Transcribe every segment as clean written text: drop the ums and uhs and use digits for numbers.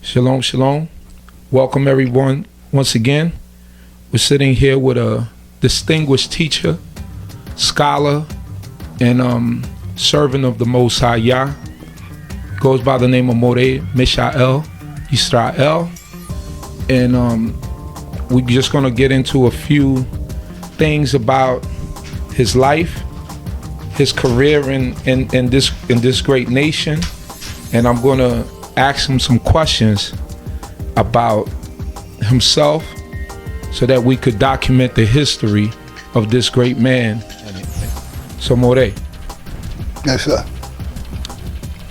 Shalom, shalom. Welcome everyone once again. We're sitting here with a distinguished teacher, scholar, and servant of the Most High Yah. Goes by the name of Moreh Meshael Yisrael. And we're just going to get into a few things about his life, his career in this great nation. And I'm going to ask him some questions about himself so that we could document the history of this great man. So Moreh. Yes, sir.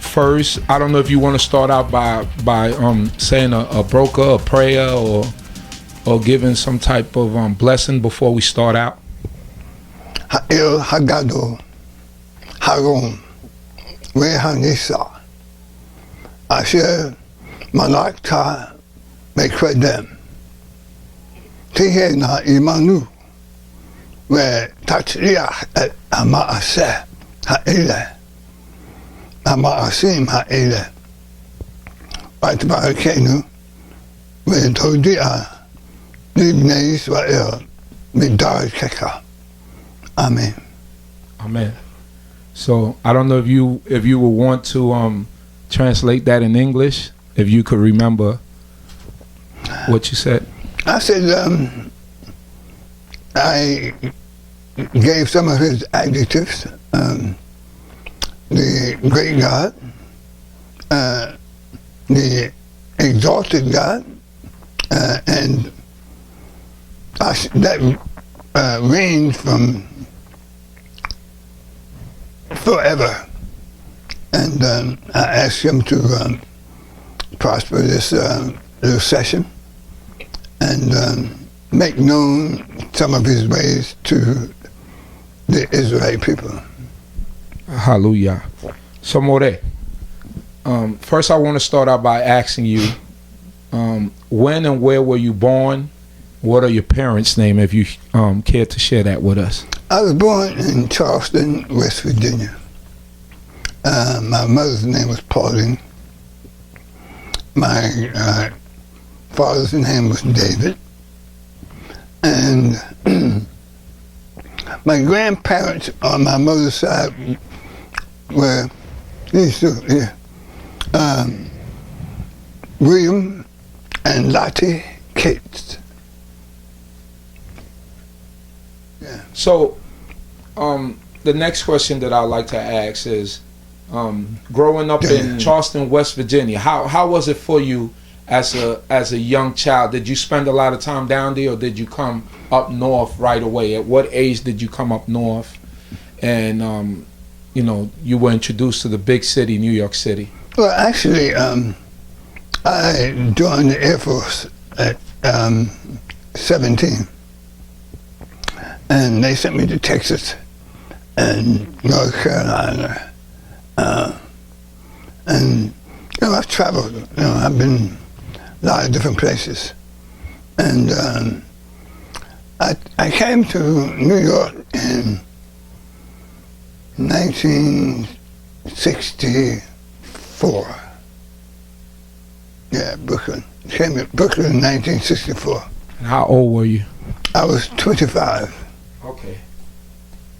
First, I don't know if you want to start out by saying a broker, a prayer, or giving some type of blessing before we start out. Ha'il Hagadol Harom Ve'hanisa Asher Malakta Mekredem Tihena Imanu Ve'tatzliach Et Ha'ma'aseh Haile Ha'ma'asim Haile V'tbarakenu Ve'todi'a Libnei Yisrael Midarkecha. Amen. Amen. So I don't know if you would want to translate that in English, if you could remember what you said. I said I gave some of his adjectives. The great God, the exalted God, and that range from forever. And I asked him to prosper this little session and make known some of his ways to the Israeli people. Hallelujah. So Moreh, first I want to start out by asking you, when and where were you born? What are your parents' name, if you care to share that with us? I was born in Charleston, West Virginia. My mother's name was Pauline. My father's name was David. And my grandparents on my mother's side were these two here. William and Lottie Cates. Yeah. So, the next question that I'd like to ask is, growing up in Charleston, West Virginia, how was it for you as a young child? Did you spend a lot of time down there, or did you come up north right away? At what age did you come up north? And you were introduced to the big city, New York City. Well, actually, I joined the Air Force at 17. And they sent me to Texas and North Carolina. And, I've traveled. I've been a lot of different places. And I came to New York in 1964. Yeah, Brooklyn. Came to Brooklyn in 1964. And how old were you? I was 25.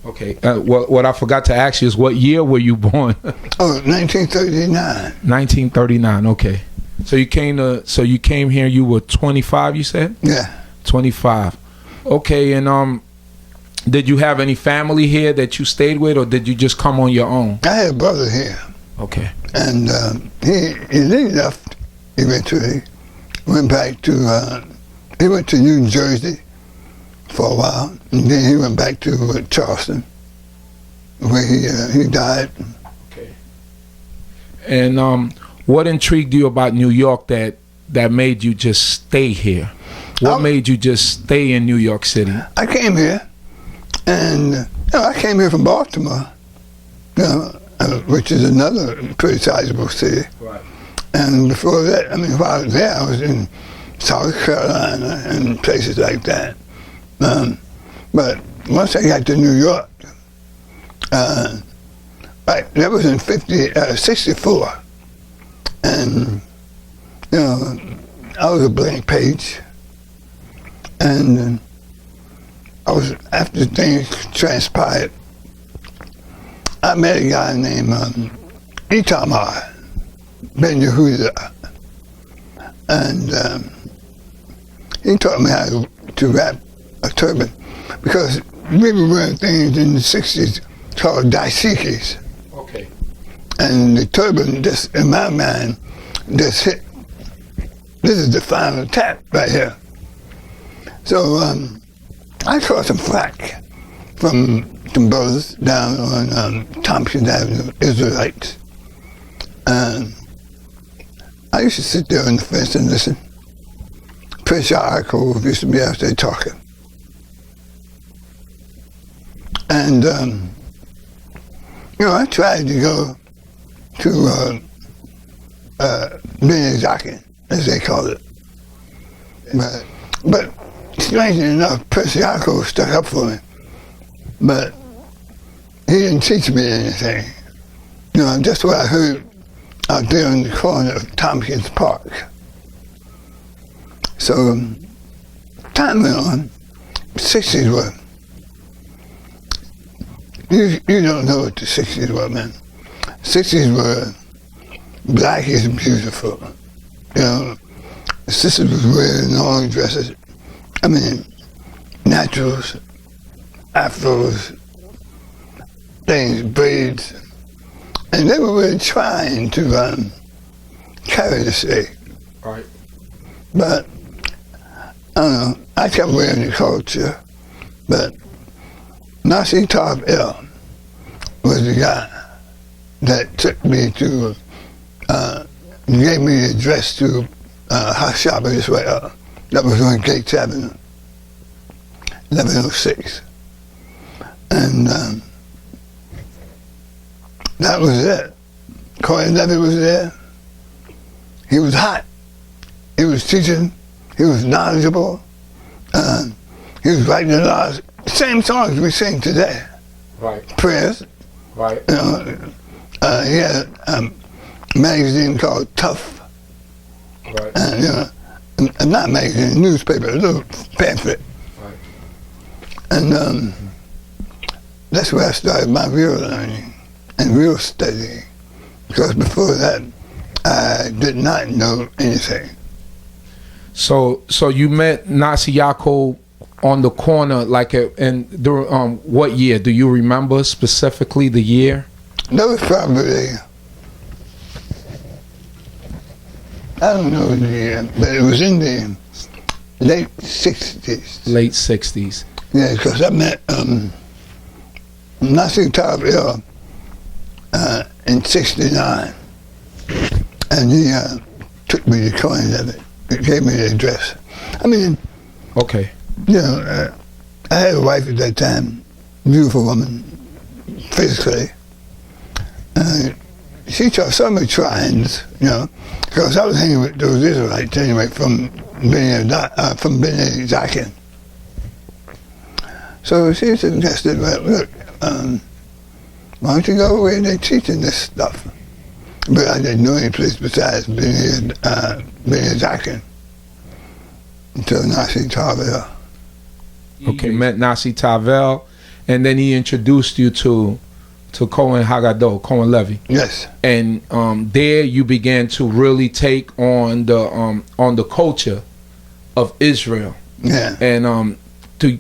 Okay. What I forgot to ask you is, what year were you born? 1939. 1939. Okay. So you came here. You were 25. You said? Yeah. 25. Okay. And did you have any family here that you stayed with, or did you just come on your own? I had a brother here. Okay. And he left eventually. Went back to he went to New Jersey for a while, and then he went back to Charleston, where he died. Okay. And what intrigued you about New York that made you just stay here? What made you just stay in New York City? I came here, and I came here from Baltimore, which is another pretty sizable city. Right. And before that, while I was there, I was in South Carolina and places like that. But once I got to New York, that was in 64, and I was a blank page, and after things transpired, I met a guy named Itamar Ben Yehudah, and he taught me how to wrap a turban, because we were wearing things in the 60s called dashikis. Okay. And the turban, just in my mind, just hit. This is the final tap right here. So I caught some flack from some brothers down on Tompkins Avenue, Israelites. And I used to sit there on the fence and listen. Patriarchal used to be out there talking. And, I tried to go to Ben Zakin, as they call it. But strangely enough, Patriarchal stuck up for me. But he didn't teach me anything. Just what I heard out there in the corner of Tompkins Park. So time went on. 60s were. You don't know what the 60s were, man. 60s were black is beautiful. The sisters was wearing long dresses. I mean, naturals, afros, things, braids. And they were really trying to carry the state. Right. But, I don't know, I kept wearing the culture, but Nasi Tabernacle was the guy that took me to, gave me the address to Hashab Yisrael. That was on Gate Avenue, 1106. And that was it. Cohane Levi was there. He was hot. He was teaching. He was knowledgeable. He was writing a lot of same songs we sing today. Right. Prayers. Right. He had a magazine called Tough. Right. And not magazine, newspaper, a little pamphlet. Right. And that's where I started my real learning and real studying. Because before that, I did not know anything. So you met Nasi Yaakov on the corner, what year? Do you remember specifically the year? That was probably, I don't know the year, but it was in the late 60s. Late 60s. Yeah, because I met Nasi Tabernacle in 69. And he took me to Cohane Levi. He gave me the address. I mean, okay. I had a wife at that time, beautiful woman, physically. She taught some of trines, because I was hanging with those Israelites anyway from Bnei Zakin. So she suggested, well, look, why don't you go where they're teaching this stuff? But I didn't know any place besides Bnei Zakin until Nasi Tabernacle. Okay, met Nasi Tavel, and then he introduced you to Cohen Cohane Levi. Yes. And there you began to really take on the culture of Israel. Yeah. And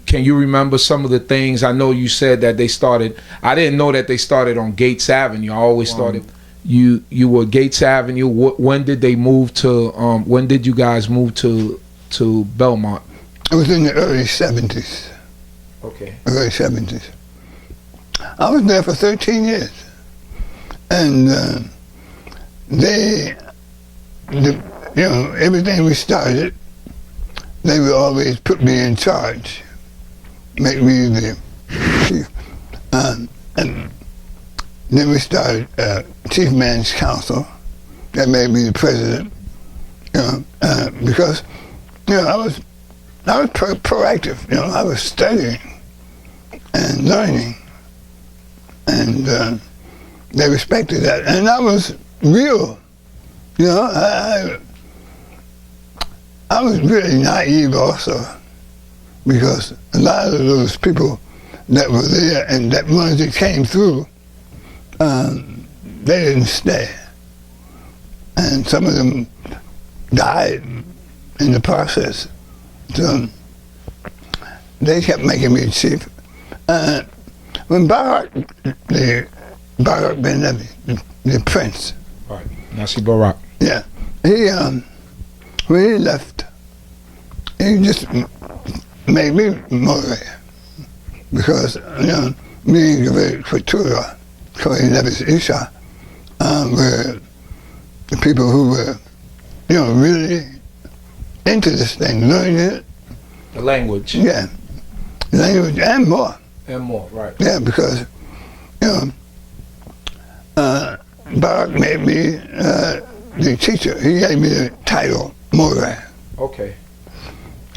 can you remember some of the things? I know you said that they started. I didn't know that they started on Gates Avenue. I always started. You were Gates Avenue. When did they move to? When did you guys move to Belmont? It was in the early 70s. Okay. Early 70s. I was there for 13 years. And everything we started, they would always put me in charge, make me the chief. And then we started Chief Man's Council. That made me the president. Because I was proactive. I was studying and learning, and they respected that. And I was real. I was really naive also, because a lot of those people that were there and that ones that came through, they didn't stay. And some of them died in the process. So they kept making me chief. When Barak Burnham, the prince. Right. Nasi Barak. Yeah. When he left, he just made me Moreh. Because, me and for torah, Cohane Isha, were the people who were, really into this thing, learning it. The language. Yeah. Language and more. And more, right. Yeah, because, Barak made me the teacher. He gave me the title, Moreh. Okay.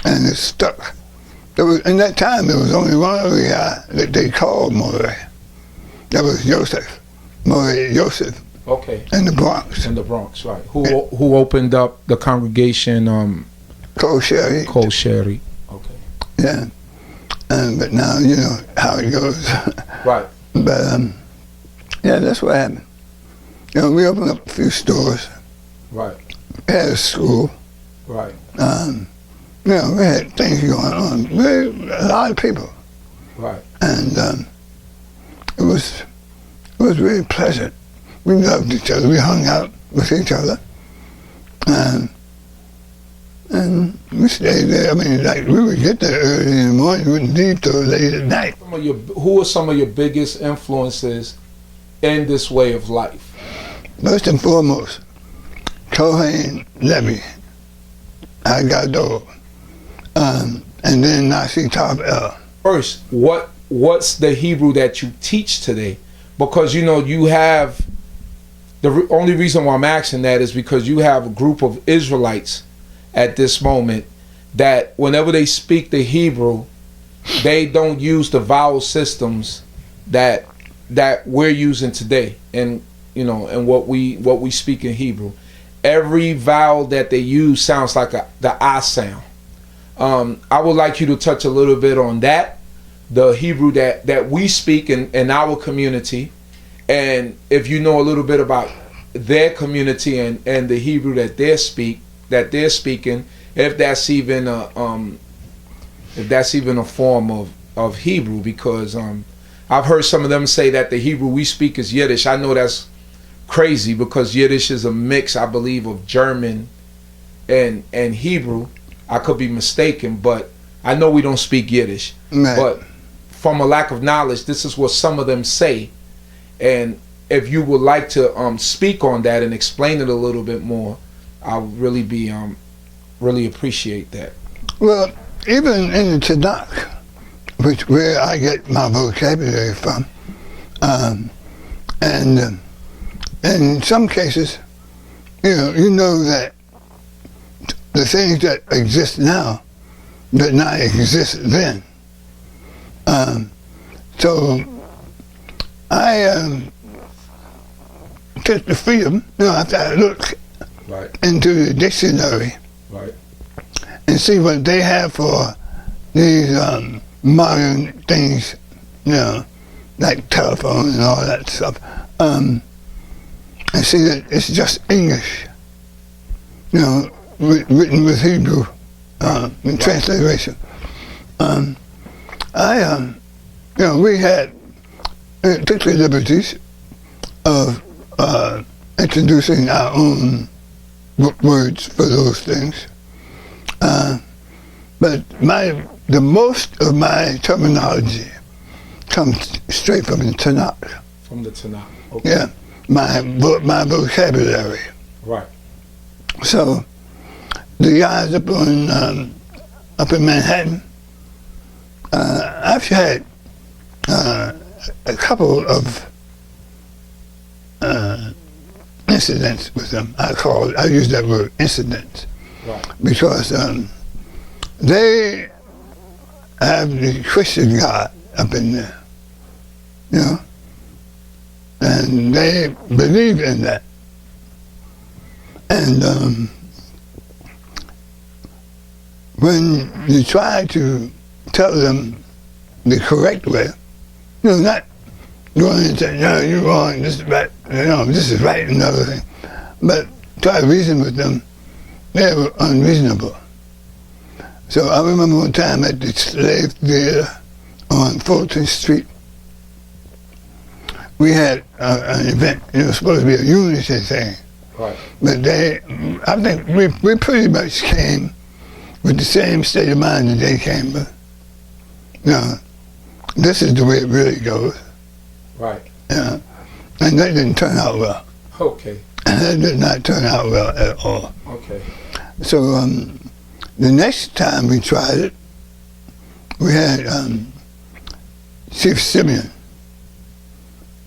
And it stuck. In that time, there was only one other guy that they called Moreh. That was Joseph, Moreh Joseph. Okay. In the Bronx. In the Bronx, right. Who opened up the congregation? K.O.Y. K.O.Y. Okay. Yeah. But now you know how it goes. Right. But yeah, that's what happened. We opened up a few stores. Right. We had a school. Right. We had things going on. A lot of people. Right. And it was really pleasant. We loved each other. We hung out with each other. And we stayed there. I mean, like, we would get there early in the morning. We wouldn't leave till late at night. Who are some of your biggest influences in this way of life? First and foremost, Cohane, Levi, Guyaga, and then Nasi. First, what's the Hebrew that you teach today? Because you have the only reason why I'm asking that is because you have a group of Israelites at this moment that whenever they speak the Hebrew, they don't use the vowel systems that we're using today, and and what we speak in Hebrew. Every vowel that they use sounds like the I sound. I would like you to touch a little bit on that, the Hebrew that we speak in our community, and if you know a little bit about their community and the Hebrew that they're speaking, if that's even a form of Hebrew, because I've heard some of them say that the Hebrew we speak is Yiddish. I know that's crazy because Yiddish is a mix, I believe, of German and Hebrew. I could be mistaken, but I know we don't speak Yiddish. Right. But from a lack of knowledge, this is what some of them say. And if you would like to speak on that and explain it a little bit more, I would really be really appreciate that. Well, even in the Tanakh, where I get my vocabulary from, and in some cases, you know that the things that exist now did not exist then. So I took the freedom, after I look Right. into the dictionary, Right. and see what they have for these modern things, like telephone and all that stuff, and see that it's just English, written with Hebrew in transliteration. We had took the liberties of introducing our own words for those things. But the most of my terminology comes straight from the Tanakh. From the Tanakh. Okay. Yeah, my vocabulary. Right. So the guys up in Manhattan, I've had a couple of incidents with them. I use that word, incidents, Right. because they have the Christian God up in there, and they believe in that. And when you try to tell them the correct way, not going and saying, no, you're wrong, this is right, this is right and everything, but try to reason with them, they were unreasonable. So I remember one time at the slave theater on Fulton Street, we had an event. It was supposed to be a unity thing. Right. But I think we pretty much came with the same state of mind that they came with. This is the way it really goes. Right. And that didn't turn out well. Okay. That did not turn out well at all. Okay. So the next time we tried it, we had Chief Simeon.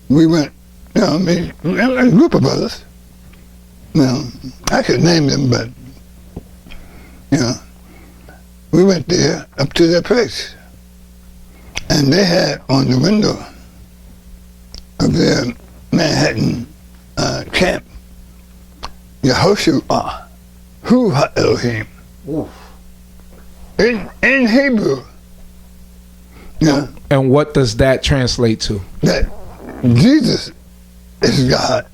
We went, a group of us. I could name them, but, we went there up to their place. And they had on the window of their Manhattan camp, Yehoshua, Hu Elohim. In Hebrew. And what does that translate to? That Jesus is God.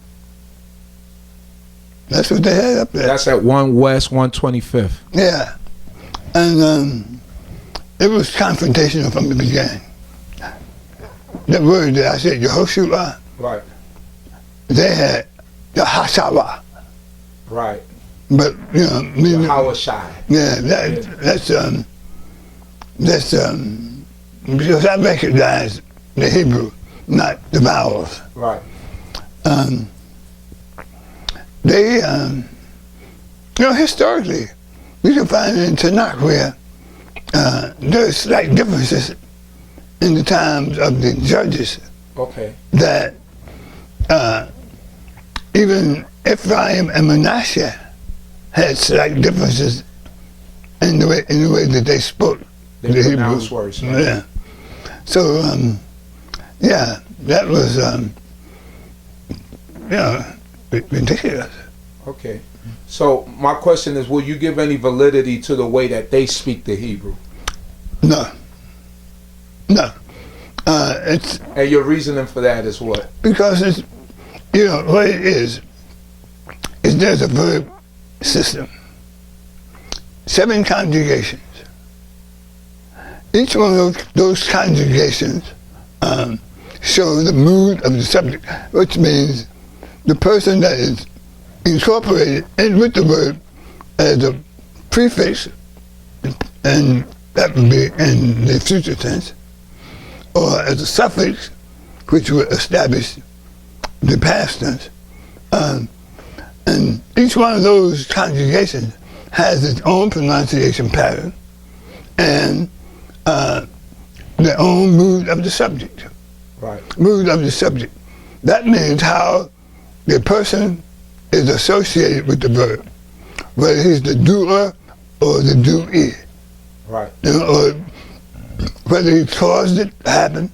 That's what they had up there. That's at 1 West 125th. Yeah. And it was confrontational from the beginning. The word that I said, Yehoshua, Right. they had Yahashawa. Right. But, Yahawashai. Yeah, that's because I recognize the Hebrew, not the vowels. Right. They, historically, you can find in Tanakh where there's slight differences in the times of the judges. Okay. That even Ephraim and Manasseh had slight differences in the way that they spoke. They pronounce words. Right? Yeah. So, that was, ridiculous. Okay. So my question is, will you give any validity to the way that they speak the Hebrew? No. And your reasoning for that is what? Because it's, what it is there's a verb system. 7 conjugations. Each one of those conjugations show the mood of the subject, which means the person that is incorporated in with the verb as a prefix, and that would be in the future tense, or as a suffix, which would establish the past tense. And each one of those conjugations has its own pronunciation pattern and their own mood of the subject. Right. Mood of the subject. That means how the person is associated with the verb, whether he's the doer or the doer. Right. Or whether he caused it to happen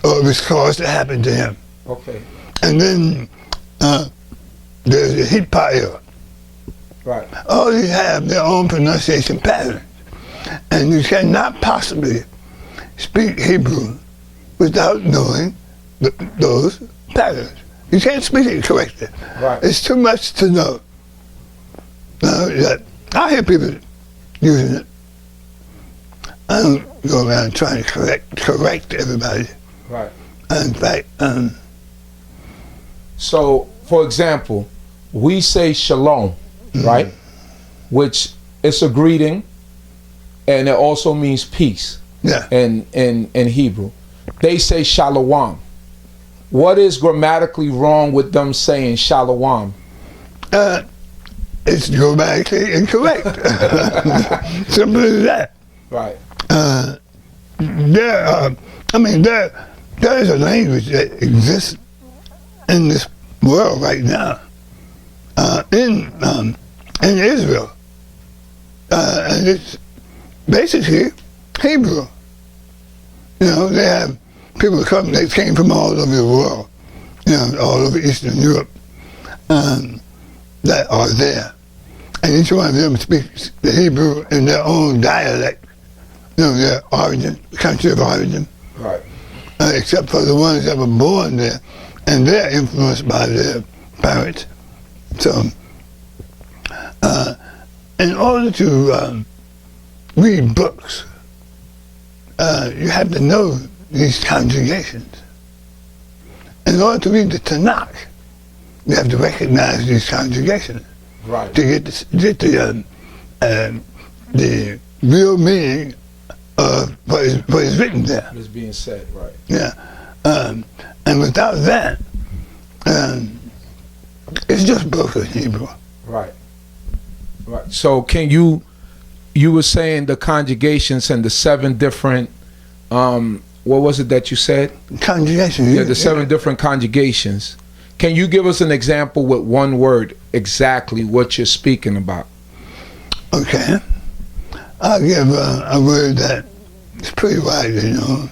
or it was caused to happen to him. Okay. And then there's the hitpael. Right. All these have their own pronunciation patterns. And you cannot possibly speak Hebrew without knowing those patterns. You can't speak it correctly. Right. It's too much to know. I hear people using it. I don't go around trying to correct everybody. Right. In fact, so, for example, we say shalom, right? Which is a greeting, and it also means peace. Yeah. In Hebrew. They say shalom. What is grammatically wrong with them saying shalom? It's grammatically incorrect. Simple as that. Right. There is a language that exists in this world right now, in Israel, and it's basically Hebrew. They have people that came from all over the world, all over Eastern Europe, that are there. and each one of them speaks the Hebrew in their own dialect, their origin, country of origin. Right. Except for the ones that were born there, and they're influenced by their parents. So, in order to read books, you have to know these conjugations. In order to read the Tanakh, you have to recognize these conjugations. Right. To get the real meaning of what is written there. What is being said, right. Yeah. And without that, it's just broken Hebrew. Right. Right. So can you were saying the conjugations and the 7 different, what was it that you said? Conjugation. Yeah, the 7 different conjugations. Can you give us an example with one word exactly what you're speaking about? Okay. I'll give a word that is pretty widely known.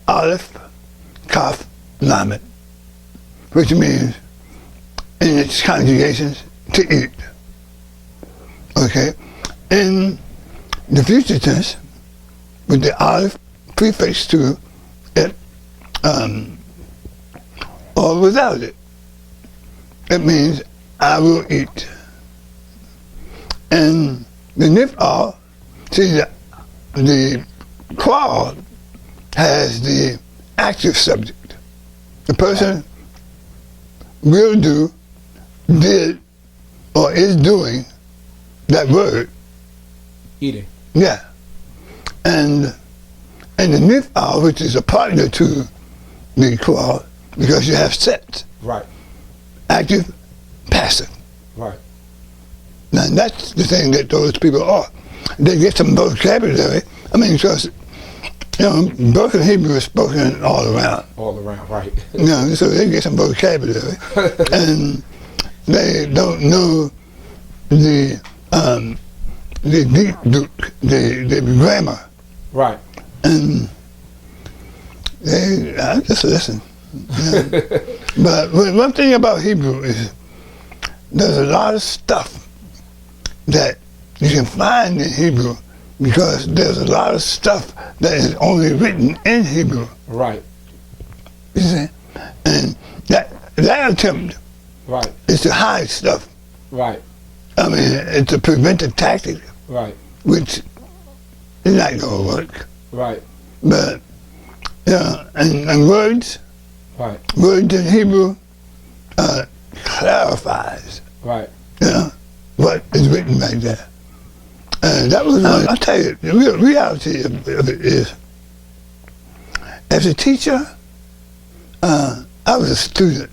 Aleph, Kaf, Lamed, which means, in its conjugations, to eat. Okay? In the future tense, with the Aleph prefix to it, or without it, it means I will eat. And the nif'al, see, the K.O.Y has the active subject. The person will do, did, or is doing that word. Eating. Yeah. And the nif'al, which is a partner to the K.O.Y, because you have sets. Right. Active, passive. Right. Now that's the thing that those people are. They get some vocabulary. I mean, because broken Hebrew is spoken all around. All around, right. So they get some vocabulary, and they don't know the deep duke, the grammar. Right. And I just listen. But one thing about Hebrew is there's a lot of stuff that you can find in Hebrew because there's a lot of stuff that is only written in Hebrew. Right. You see? And that attempt right. is to hide stuff. Right. I mean, it's a preventive tactic. Right. Which is not going to work. Right. But, and words, right. Words in Hebrew clarifies. Right. What is written right there. And that was I'll tell you, the reality of it is, as a teacher, I was a student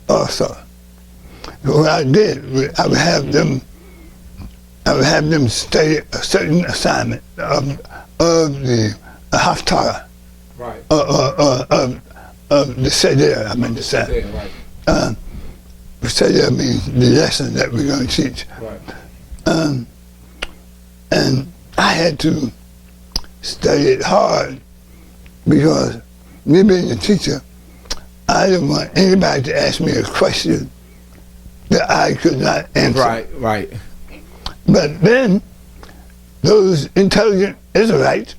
also. What I did, I would have them study a certain assignment of the Haftarah. Right. Of the Seder, I meant to say. Right. The Seder means the lesson that we're going to teach. Right. And I had to study it hard because me being a teacher, I didn't want anybody to ask me a question that I could not answer. Right, right. But then those intelligent Israelites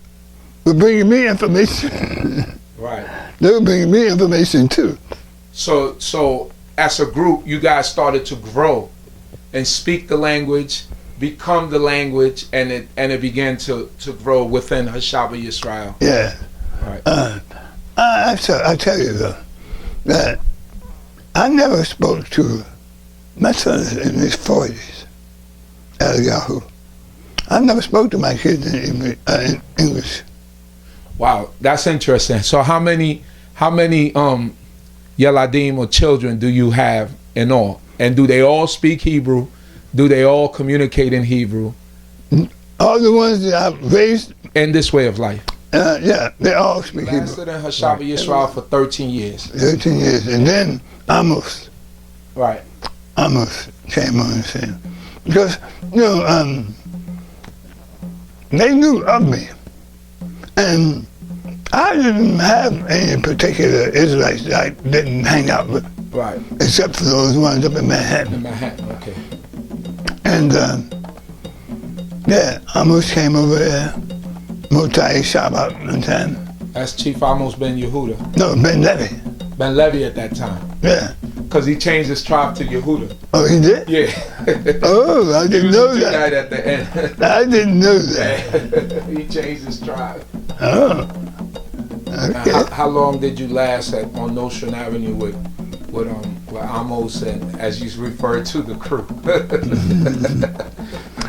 were bringing me information. Right. They were bringing me information too. So as a group, you guys started to grow and speak the language, become the language, and it began to grow within Hashaba Yisrael. Yeah. Right. I tell you though, that I never spoke to my son in his 40s, Eliyahu. I never spoke to my kids in English. Wow, that's interesting. So how many Yeladim or children do you have in all? And do they all speak Hebrew? Do they all communicate in Hebrew? All the ones that I've raised in this way of life. Yeah, they all speak Hebrew. Lasted in Hashaba Yisrael for 13 years. 13 years, and then Amoz. Right. Amoz came on the scene because they knew of me, and I didn't have any particular Israelites that I didn't hang out with. Right. Except for those ones up in Manhattan. In Manhattan, okay. And yeah, Amoz came over there. Motai Shabbat one time. That's Chief Amoz Ben Yehudah. No, Ben Levy. Ben Levy at that time. Yeah. Because he changed his tribe to Yehudah. Oh, he did? Yeah. Oh, I didn't know that. Right at the end. I didn't know that. He changed his tribe. Oh. Okay. How long did you last on Nostrand Avenue with Amoz and, as you referred to, the crew?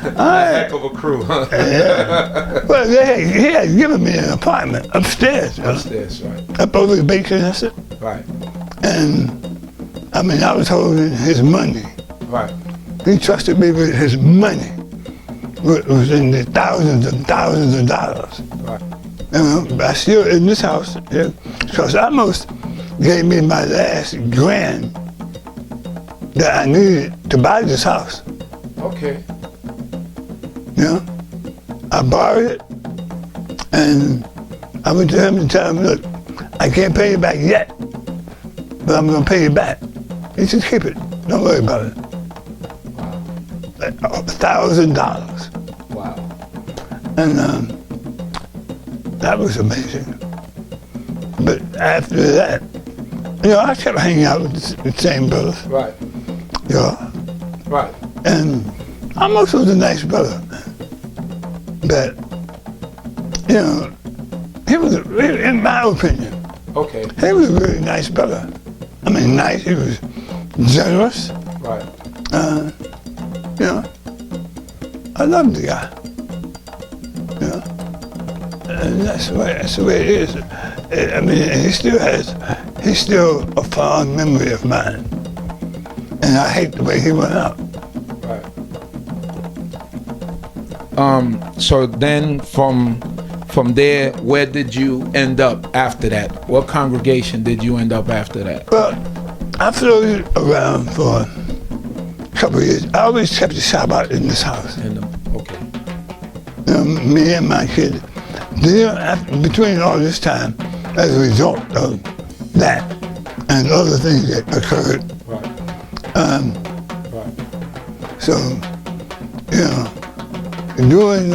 A heck of a crew, huh? Yeah. Well, he had given me an apartment upstairs. Upstairs, right. Up over the bakery, that's it. Right. And, I mean, I was holding his money. Right. He trusted me with his money. It was in the thousands and thousands of dollars. Right. I still in this house, because Amoz gave me my last grand that I needed to buy this house. Okay. You know, I borrowed it, and I went to him and tell him, look, I can't pay you back yet, but I'm gonna pay you back. He said, keep it, don't worry about it. $1,000. Wow. And that was amazing. But after that, I kept hanging out with the same brothers. Right. Right. And Amoz was a nice brother. But, he was, in my opinion, Okay. he was a really nice brother. I mean, nice, he was generous. Right. I loved the guy. And that's the way it is. I mean, he's still a fond memory of mine. And I hate the way he went out. Right. So then from there, where did you end up after that? What congregation did you end up after that? Well, I floated around for a couple of years. I always kept the Shabbat in this house. Okay. Me and my kid. Between all this time, as a result of that and other things that occurred. Right. Right. So, during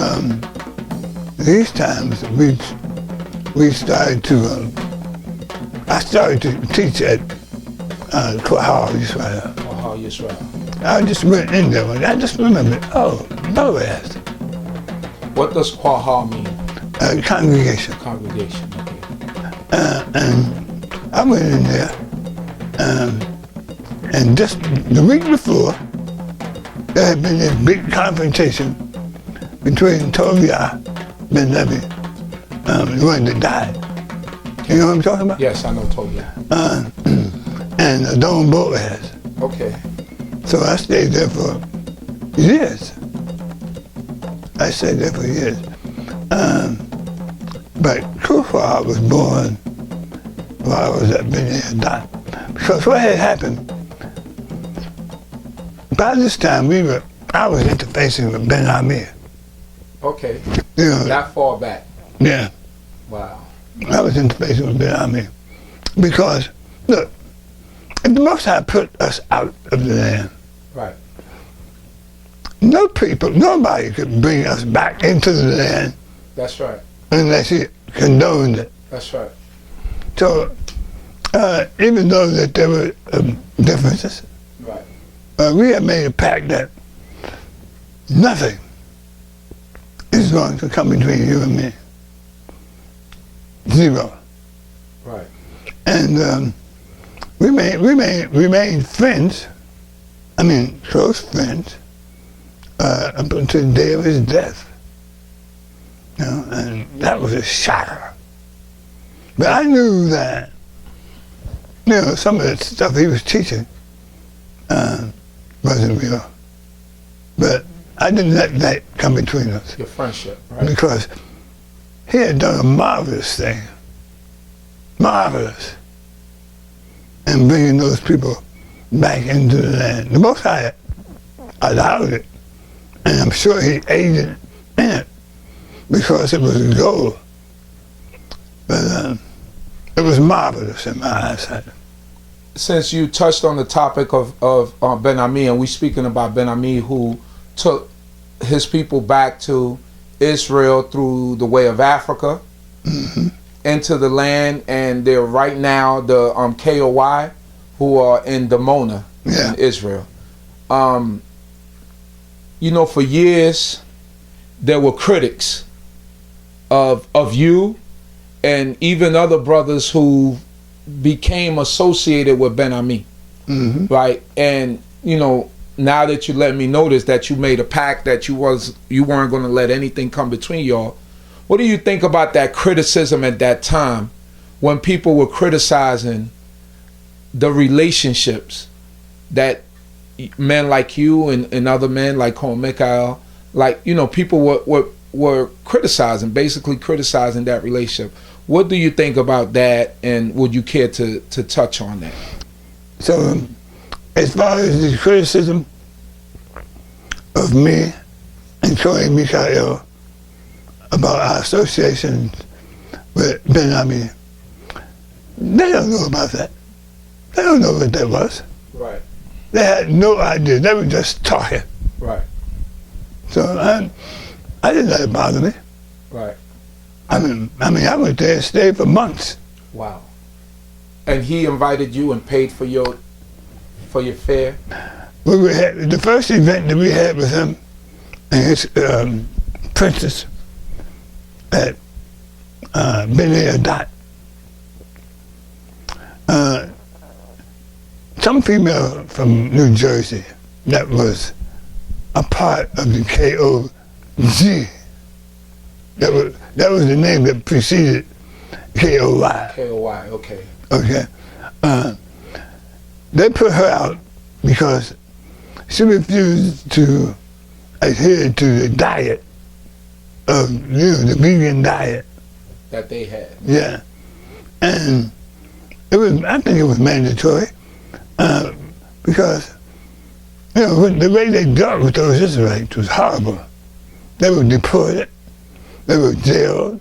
these times, we started to. I started to teach at Cohane, Yisrael. Cohane, Yisrael. I just went in there and I just remembered. Oh, Boaz. What does Cohane mean? Congregation. Congregation. Okay. And I went in there, and just the week before, there had been this big confrontation between Tobiah Ben Levi, the one that died. You know what I'm talking about? Yes, I know Tobiah. And Adon Boaz. Okay. So I stayed there for years. But K.O.Y was born while I was at ZERIDAH. Because what had happened, by this time I was interfacing with Ben Ammi. Okay. That far back. Yeah. Wow. I was interfacing with Ben Ammi. Because, look, if the Most High put us out of the land, right. Nobody could bring us back into the land. That's right. Unless he condoned it. That's right. So, even though that there were differences, right. We had made a pact that nothing is going to come between you and me. Zero. Right. And we remained friends. I mean, close friends up until the day of his death. And that was a shocker. But I knew that, some of the stuff he was teaching wasn't real. But I didn't let that come between us. Your friendship, right? Because he had done a marvelous thing. Marvelous. In bringing those people back into the land. The Most High allowed it. And I'm sure he aided in it. Because it was a goal. But it was marvelous in my eyesight. since you touched on the topic of Ben Ammi, and we speaking about Ben Ammi, who took his people back to Israel through the way of Africa into the land, and they're right now the K.O.Y, who are in Dimona in Israel. For years there were critics of you and even other brothers who became associated with Ben Ammi, right? And now that you let me notice that you made a pact that you weren't going to let anything come between y'all. What do you think about that criticism at that time when people were criticizing the relationships that men like you and other men like Moreh Meshael, people were criticizing, basically criticizing that relationship? What do you think about that, and would you care to touch on that? So, as far as the criticism of me and Moreh Meshael about our associations with Ben Ammi, they don't know about that. They don't know what that was. Right. They had no idea. They were just talking. Right. So I didn't let it bother me. Right. I mean, I went there and stayed for months. Wow. And he invited you and paid for your fare? We had the first event that we had with him and his princess at Bnei Adat. Some female from New Jersey that was a part of the K.O.Y. That was the name that preceded K.O.Y. K.O.Y. Okay. Okay. They put her out because she refused to adhere to the diet of the vegan diet that they had. Yeah, and I think it was mandatory because the way they dealt with those Israelites was horrible. They were deported. They were jailed.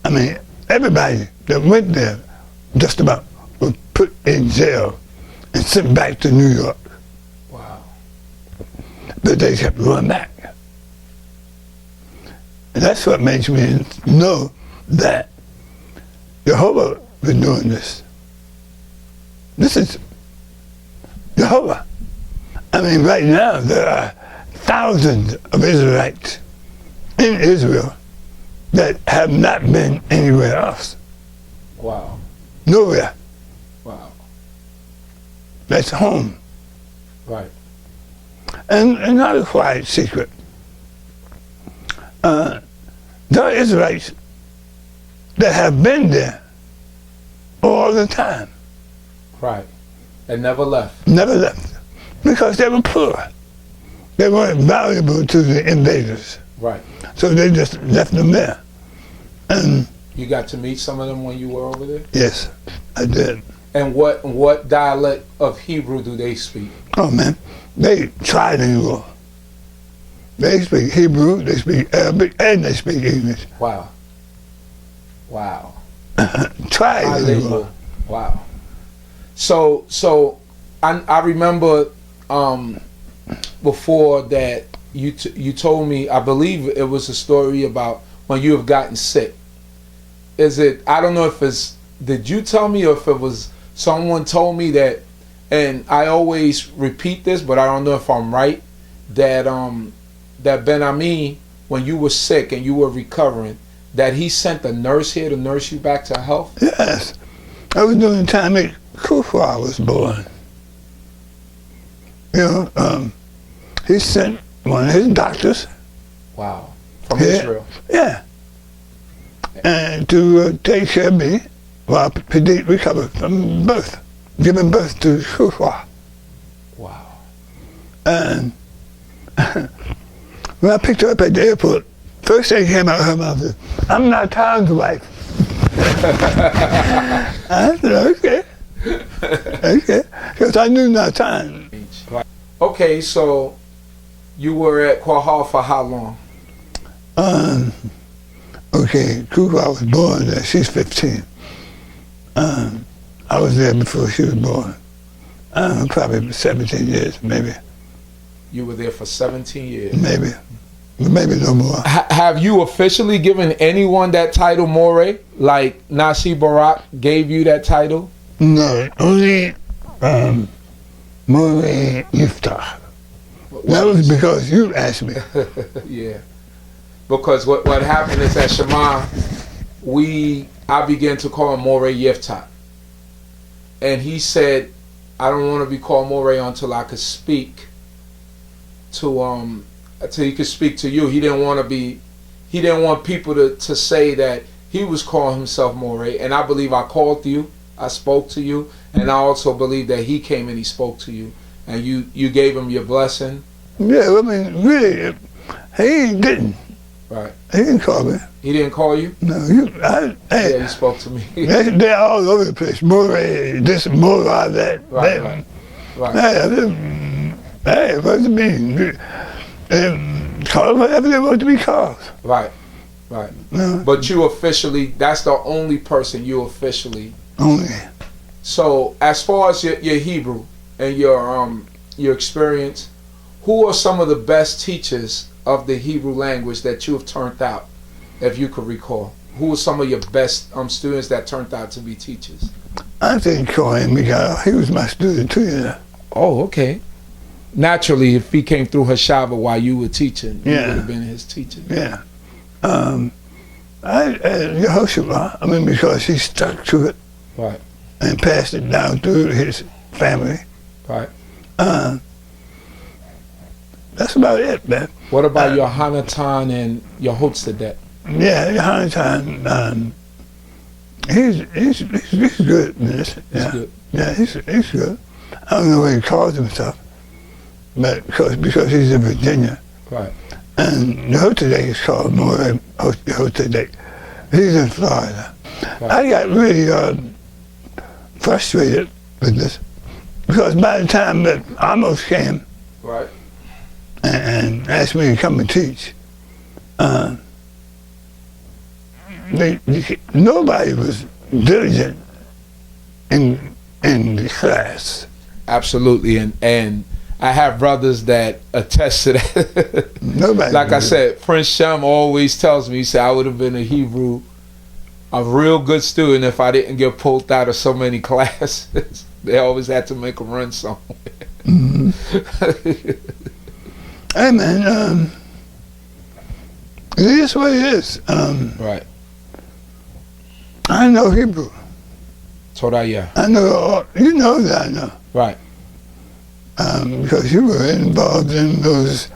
I mean, everybody that went there just about was put in jail and sent back to New York. Wow. But they kept going back. And that's what makes me know that Yehudah was doing this. This is Yehudah. I mean, right now there are thousands of Israelites in Israel that have not been anywhere else. Wow. Nowhere. Wow. That's home. Right. And another quiet secret. There are Israelites that have been there all the time. Right. And never left. Never left. Because they were poor. They weren't valuable to the invaders. Right. So they just left them there. And you got to meet some of them when you were over there? Yes, I did. And what dialect of Hebrew do they speak? Oh man, they trilingual. They speak Hebrew, they speak Arabic, and they speak English. Wow. Wow. Trilingual. Wow. So I remember before that you told me, I believe it was a story about when you have gotten sick. I don't know if did you tell me or if it was someone told me that, and I always repeat this, but I don't know if I'm right, that Ben Ammi, when you were sick and you were recovering, that he sent a nurse here to nurse you back to health? Yes. I was during the time that K.O.Y. was born. He sent one of his doctors. Wow. From Israel? Yeah. And to take care of me while Pedit recovered from birth, giving birth to K.O.Y. Wow. And when I picked her up at the airport, first thing came out of her mouth is, "I'm not Tom's wife." I said, okay. Okay. Because I knew Natan. Okay, so you were at K.O.Y. for how long? Okay, K.O.Y. was born there. She's 15. I was there before she was born. Probably 17 years, maybe. You were there for 17 years. Maybe no more. Have you officially given anyone that title, Moreh? Like Nasi Barak gave you that title? No, only Moreh Yehudah. That was because you asked me. Yeah. Because what happened is at Shema, I began to call him Moreh Yehudah. And he said, I don't want to be called Moreh until I could speak to until he could speak to you. He didn't want people to say that he was calling himself Moreh. And I believe I called you, I spoke to you, and I also believe that he came and he spoke to you. And you gave him your blessing. Yeah, I mean, really, he didn't. Right. He didn't call me. He didn't call you? No, Yeah, he spoke to me. They're all over the place. Moreh, this, Moreh, that. Right. Hey, what does it mean? Call whatever they want to be called. Right. No. But you officially, that's the only person you officially. Only. So as far as your Hebrew and your experience, who are some of the best teachers of the Hebrew language that you have turned out, if you could recall? Who are some of your best students that turned out to be teachers? I think Cohane, he was my student too, you know. Oh, okay. Naturally, if he came through Hashava while you were teaching, you would have been his teacher. Yeah. Yehoshua, because he stuck to it. Right. And passed it down through his family. Right. That's about it, man. What about your Hanatan and your Hotzadet? Yeah, your Hanatan, he's good in this. He's good. Yeah, he's good. I don't know what he calls himself, but because he's in Virginia. Right. And the Hotzadet is called Moreh Hotzadet. He's in Florida. Right. I got really frustrated with this because by the time that Amoz came, right, and asked me to come and teach, nobody was diligent in the class. Absolutely, and I have brothers that attest to that. Nobody. Like I said, Prince Shem always tells me, he said, I would have been a real good student if I didn't get pulled out of so many classes. They always had to make a run somewhere. Mm-hmm. Hey man, it is what it is. Right. I know Hebrew. Torah, yeah. I know, you know that I know. Right. Because you were involved in those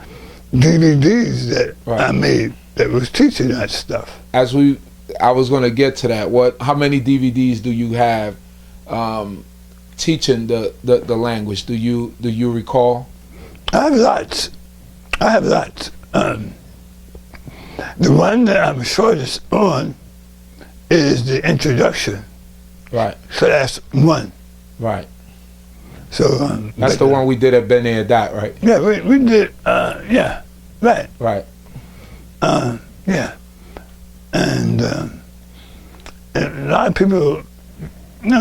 DVDs that I made that was teaching that stuff. I was going to get to that. How many DVDs do you have teaching the language? Do you recall? I have lots. The one that I'm shortest on is the introduction. Right. Class 1. Right. So that's the one we did at Ben Adat, right? Yeah, we did. Yeah. Right. Right. Yeah. And a lot of people,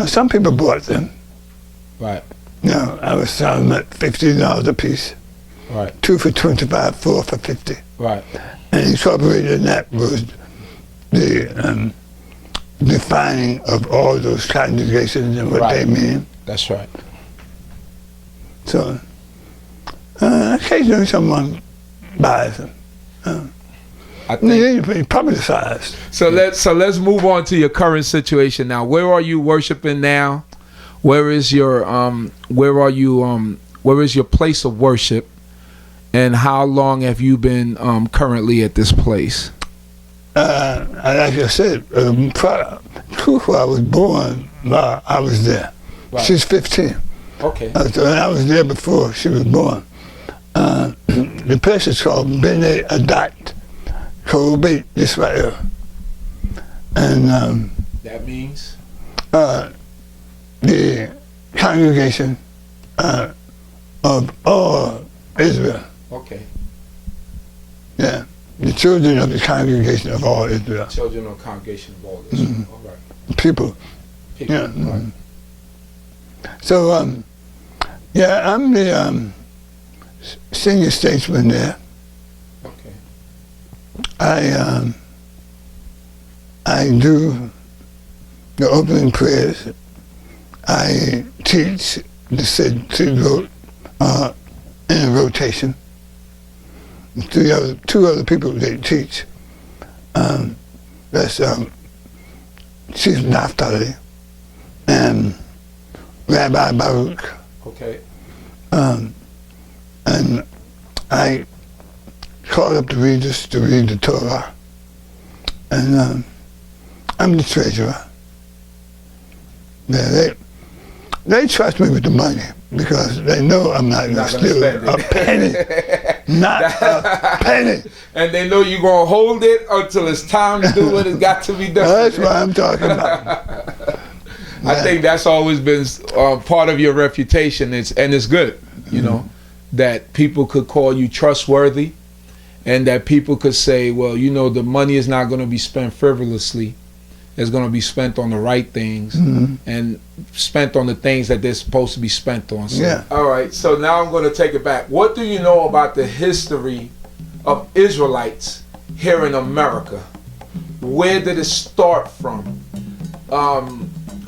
some people bought them. Right. I was selling them at $50 a piece. Right. 2 for $25, 4 for $50. Right. And incorporated in that was the defining of all those congregations and what they mean. That's right. So occasionally someone buys them. I think they're pretty publicized. So let's move on to your current situation now. Where are you worshiping now? Where is your place of worship? And how long have you been currently at this place? Like I said, I was born, I was there. Right. She's 15. Okay. I was there before she was born. The place is called Bnei Adat, K.O.Y, Yisrael. And that means? The congregation of all Israel. Okay. Yeah. The children of the congregation of all Israel. Children of the congregation of all Israel. Mm-hmm. All right. People. Yeah. Right. So Yeah, I'm the senior statesman there. Okay. I do the opening prayers. I teach the Sid vote in a rotation. Two other people they teach. That's Chief Naftali and Rabbi Barak. Okay. And I called up the readers to read the Torah. And I'm the treasurer. Yeah, they trust me with the money because they know I'm not going to steal a penny. Not a penny. And they know you're going to hold it until it's time to do what it's got to be done. That's what I'm talking about. I think that's always been part of your reputation, and it's good, you know, that people could call you trustworthy and that people could say, well, you know, the money is not going to be spent frivolously. It's going to be spent on the right things and spent on the things that they're supposed to be spent on. So, yeah. All right, so now I'm going to take it back. What do you know about the history of Israelites here in America? Where did it start from?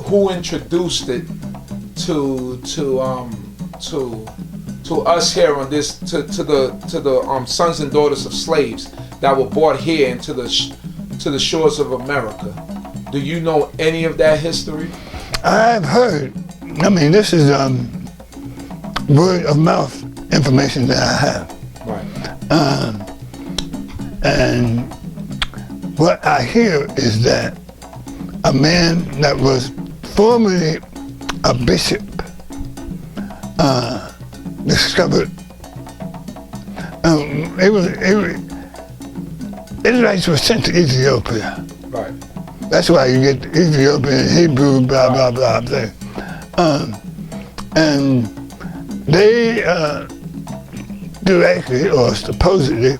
Who introduced it to us here on this to the sons and daughters of slaves that were brought here into the shores of America? Do you know any of that history? I've heard. I mean, this is word of mouth information that I have. Right. And what I hear is that a man that was formerly a bishop discovered Israelites were sent to Ethiopia. Right. That's why you get Ethiopian, Hebrew, blah, blah, blah, thing. And they directly or supposedly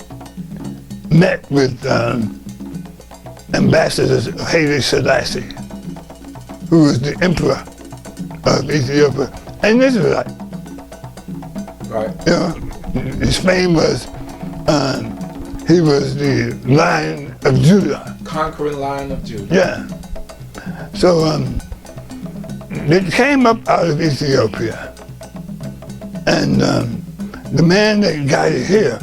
met with ambassadors of Haile Selassie, who was the emperor of Ethiopia, and Israelite. Right. You know, his fame was he was the Lion of Judah. Conquering Lion of Judah. Yeah. So they came up out of Ethiopia, and the man that got it here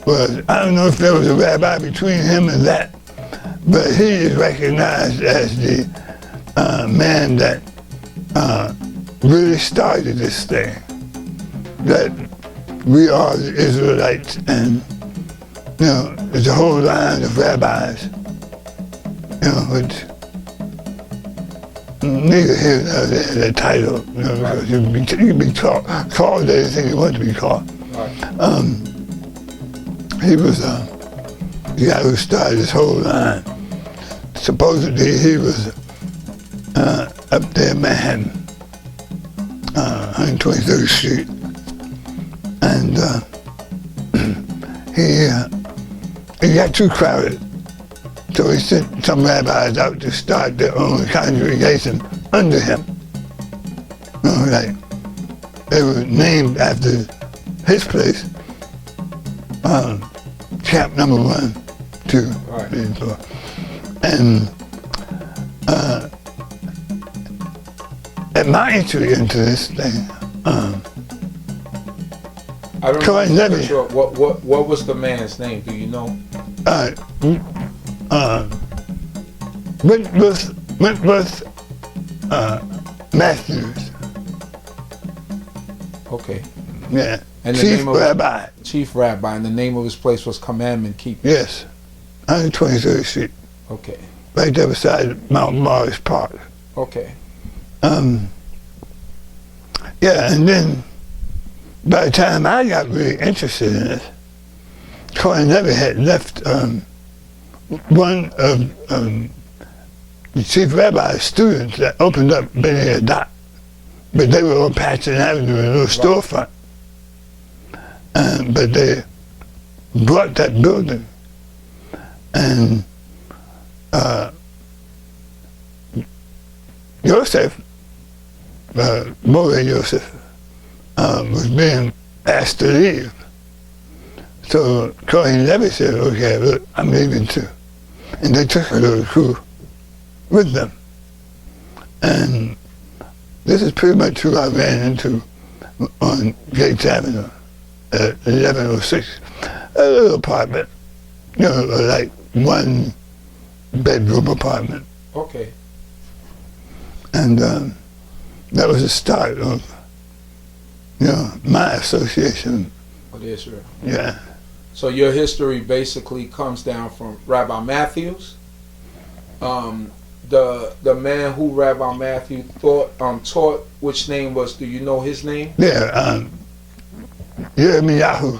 was, I don't know if there was a rabbi between him and that, but he is recognized as the man that really started this thing, that we are the Israelites, and you know, there's a whole line of rabbis, you know, which neither here nor there, the title, you know, because you can be called anything you want to be called. Right. He was the guy who started this whole line. Supposedly he was up there in Manhattan, 123rd Street, and he got too crowded, so he sent some rabbis out to start their own congregation under him. You know, like they were named after his place, camp number 1, 2, Right. 3, 4, and at my entry into this thing, I don't Cohane know. Levi. Sure. What was the man's name? Do you know? Wentworth Matthews, Okay. yeah, And the chief name of- rabbi, Chief Rabbi, and the name of his place was Commandment Keeper. yes, 123rd Street, Okay. right there beside Mount Morris Park. Okay. Yeah, and then by the time I got really interested in it, Cohane Levi had left one of the chief rabbi's students that opened up Bnei Adat, but they were on Patchen Avenue in a little storefront. But they bought that building, and Yosef, Moreh was being asked to leave. So Cohane Levi said, okay, look, I'm leaving too. And they took a little crew with them. And this is pretty much who I ran into on Gates Avenue at 1106. A little apartment, like one bedroom apartment. Okay. And that was the start of, my association. With Israel. Yeah. So your history basically comes down from Rabbi Matthews. The man who Rabbi Matthew taught, which name was, do you know his name? Yeah, Yirmiyahu.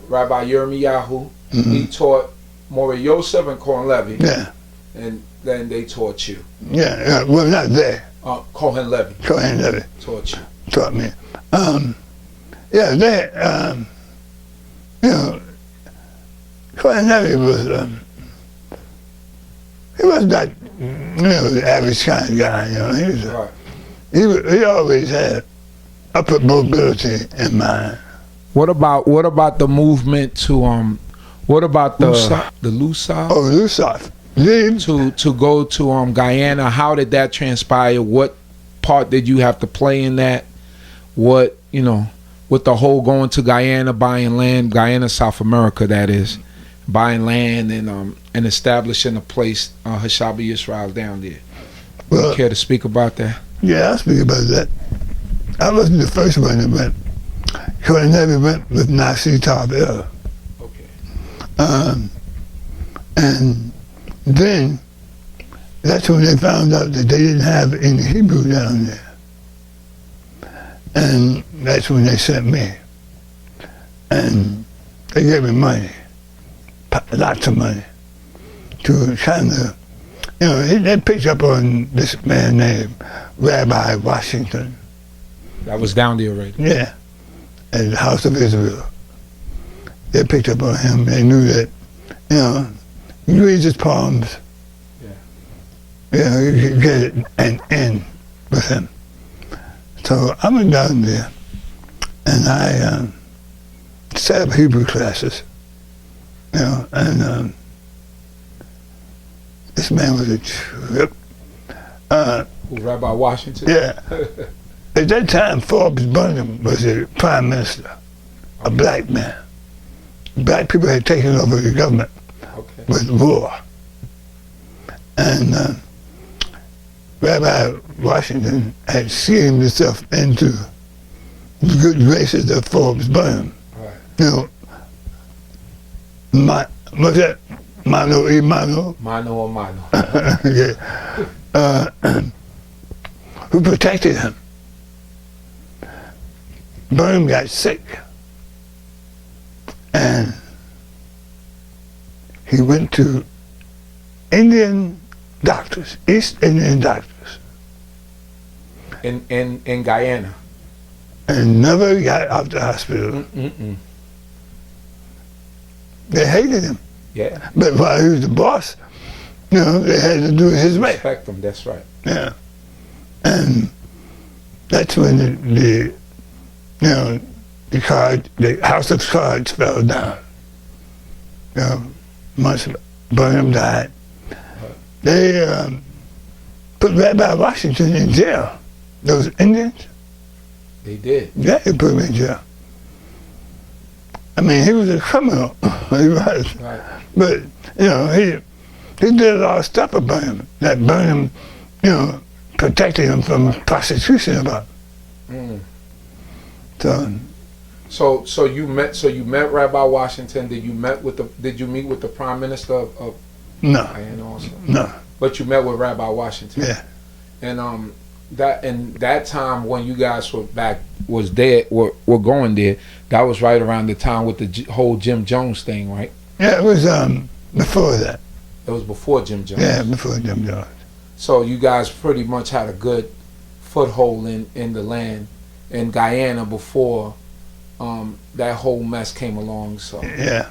Rabbi Yirmiyahu. Mm-hmm. He taught Moreh Yosef and Cohane Levi. Yeah. And then they taught you. Yeah, well, not there. Cohane Levi. Cohane Levi Taught you. taught me. Yeah, they, Cohane Levi was, he was not, the average kind of guy, He was, Right. he always had upper mobility in mind. What about the movement to what about the Lusaf? Oh, Lusaf. To go to Guyana? How did that transpire? What part did you have to play in that? What with the whole going to Guyana, buying land, Guyana, South America, that is, buying land and establishing a place, Hashabi Yisrael down there. Well, You care to speak about that? Yeah, I'll speak about that. I wasn't the first one that went. Cohane Levi went with Nasi TABERNACLE. Okay. And then that's when they found out that they didn't have any Hebrew down there. And that's when they sent me. And they gave me money, lots of money, to kind of, they picked up on this man named Rabbi Washington. That was down there already. Yeah, at the House of Israel. They picked up on him. They knew that, you read his poems. Yeah. You could get an end with him. So I went down there and I set up Hebrew classes, and this man was a trip. Rabbi Washington? Yeah. At that time, Forbes Burnham was the prime minister, a black man. Black people had taken over the government with war. And Rabbi Washington had schemed himself into the good graces of Forbes Burnham. Right. What's that? Mano y mano? Mano a mano. Yeah. Who protected him. Burnham got sick. And he went to Indian doctors, East Indian doctors. In Guyana. And never got out the hospital. Mm-mm. They hated him. Yeah. But while he was the boss, they had to do it his way. Respect him, that's right. Yeah. And that's when the House of Cards fell down. Once Burnham died, they put Rabbi Washington in jail. Those Indians. They did. Yeah, they put him in jail. I mean, he was a criminal. He was. Right. But, he did a lot of stuff about him. That Burnham, protected him from prosecution about. Mm. So you met Rabbi Washington. Did you meet with the Prime Minister of no. Guyana also? No. But you met with Rabbi Washington. Yeah. And that time when you guys were going there, that was right around the time with the whole Jim Jones thing, right? Yeah, it was before that. It was before Jim Jones. Yeah, before Jim Jones. So you guys pretty much had a good foothold in the land in Guyana before that whole mess came along. So yeah,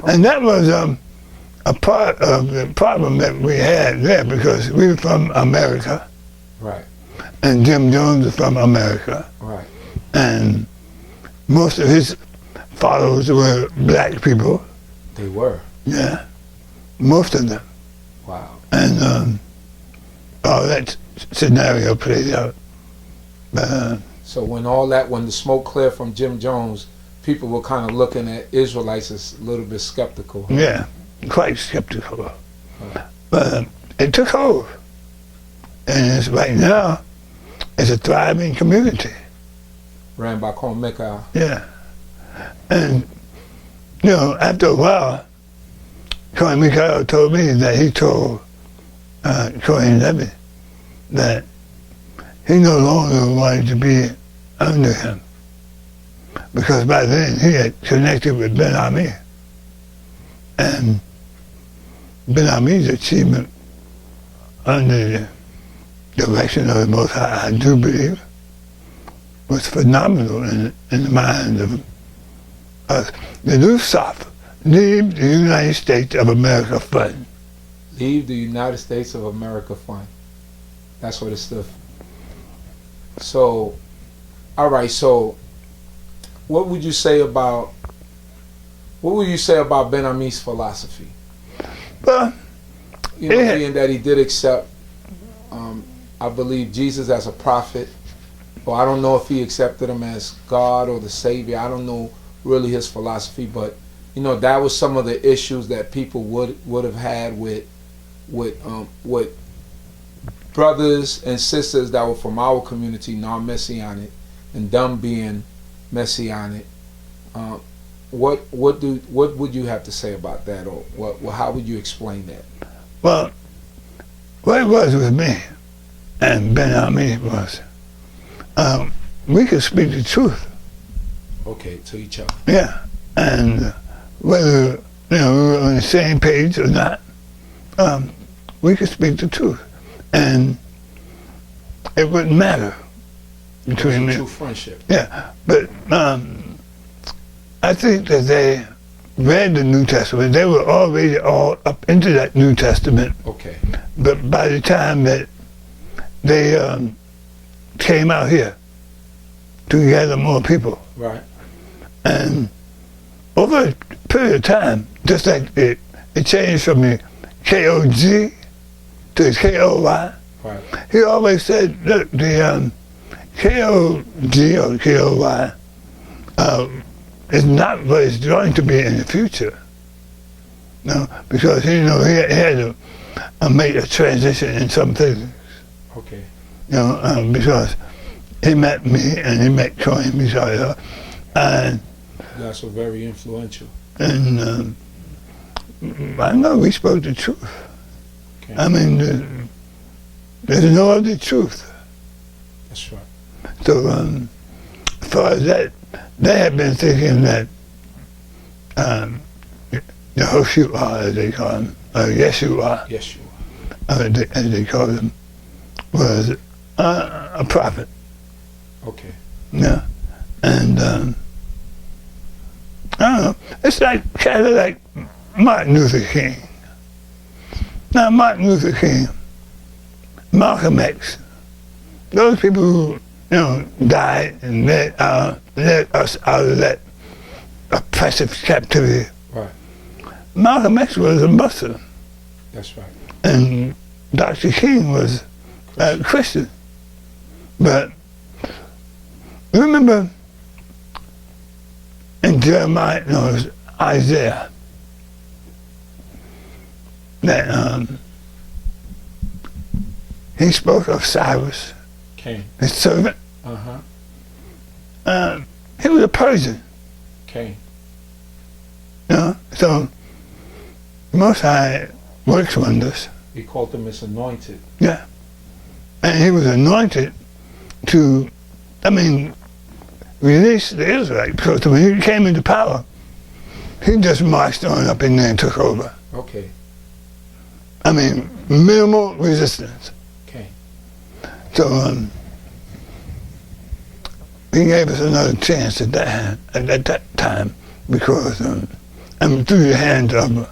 and that was a part of the problem that we had there because we were from America. Right. And Jim Jones was from America. Right. And most of his followers were black people. They were. Yeah, most of them. Wow. And all that scenario played out. So when the smoke cleared from Jim Jones, people were kind of looking at Israelites as a little bit skeptical. Huh? Yeah, quite skeptical. But it took hold. And right now, it's a thriving community. Ran by Cohane. Yeah. And, after a while, Cohane told me that he told Cohane Levi that he no longer wanted to be under him. Because by then he had connected with Ben Ammi. And Ben Ammi's achievement under the direction of the Most High, I do believe, was phenomenal in the minds of us. The new South, leave the United States of America fund. Leave the United States of America fund. That's what it stood for. So, all right, so what would you say about Ben Ammi's philosophy? Well, being that he did accept, I believe, Jesus as a prophet, or I don't know if he accepted him as God or the Savior. I don't know really his philosophy, but that was some of the issues that people would have had with brothers and sisters that were from our community, non-messianic, and them being messianic. What would you have to say about that, or how would you explain that? Well, what it was with me and Ben Ammi was, we could speak the truth. Okay, to each other. Yeah, and whether we were on the same page or not, we could speak the truth, and it wouldn't matter between me. True friendship. Yeah, but I think that they read the New Testament. They were already all up into that New Testament. Okay. But by the time that they came out here to gather more people, right, and over a period of time, just like it changed from the K.O.G. to the K.O.Y. Right. He always said, look, the K.O.G. or K.O.Y. Is not what it's going to be in the future. No, because he had to make a transition in some things. Okay. Because he met me and he met Moreh Meshael, and that's very influential. And I know we spoke the truth. Okay. I mean, there's no other truth. That's right. So as far as that, they had been thinking that Yehudah, as they call him, Yeshua, as they call him, was a prophet. Okay. Yeah, and I don't know. It's kind of like Martin Luther King. Now, Martin Luther King, Malcolm X, those people who died and let us out of that oppressive captivity. Right. Malcolm X was a Muslim. That's right. And Dr. King was Christian. But remember in Jeremiah, no, it was Isaiah, that he spoke of Cyrus, Cain, his servant. Uh-huh. He was a Persian. Cain. So Most High works wonders. He called him his anointed. Yeah. And he was anointed to, release the Israelites, because when he came into power, he just marched on up in there and took over. Okay. Minimal resistance. Okay. So he gave us another chance at that time, because through the hands of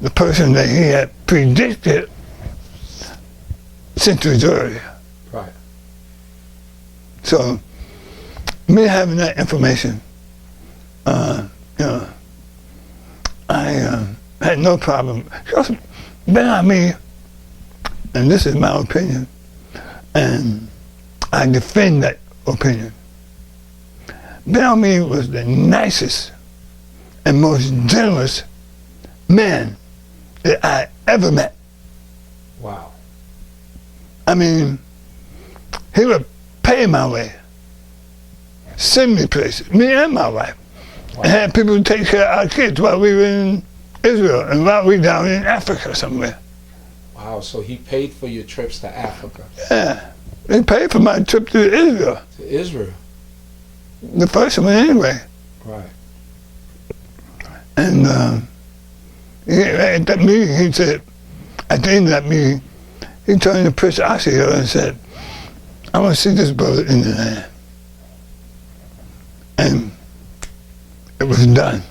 the person that he had predicted centuries earlier. Right. So me having that information, I had no problem. Because Ben Ammi, and this is my opinion, and I defend that opinion. Ben Ammi was the nicest and most generous man that I ever met. Wow. I mean, he would pay my way, send me places, me and my wife, and had people take care of our kids while we were in Israel and while we down in Africa somewhere. Wow, so he paid for your trips to Africa. Yeah, they paid for my trip to Israel. To Israel. The first one anyway. Right. And at that meeting, he said, at the end of that meeting, he turned to Prince Asio and said, I want to see this brother in the land. And it was done.